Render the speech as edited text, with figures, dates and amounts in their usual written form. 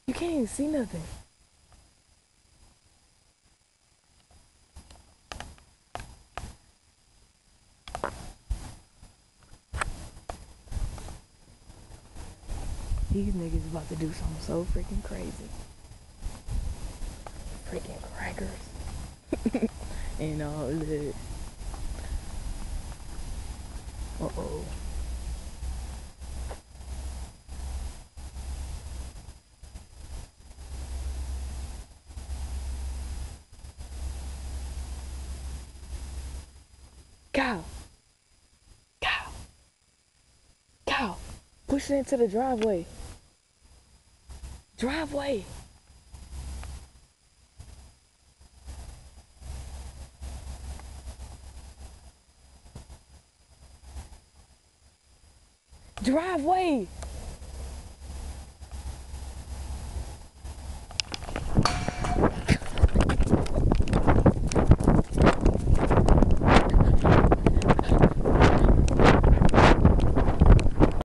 You can't even see nothing. These niggas about to do something so freaking crazy. Freaking crackers. And all that. Uh-oh. Cow. Cow. Cow. Push it into the driveway. Driveway. Driveway.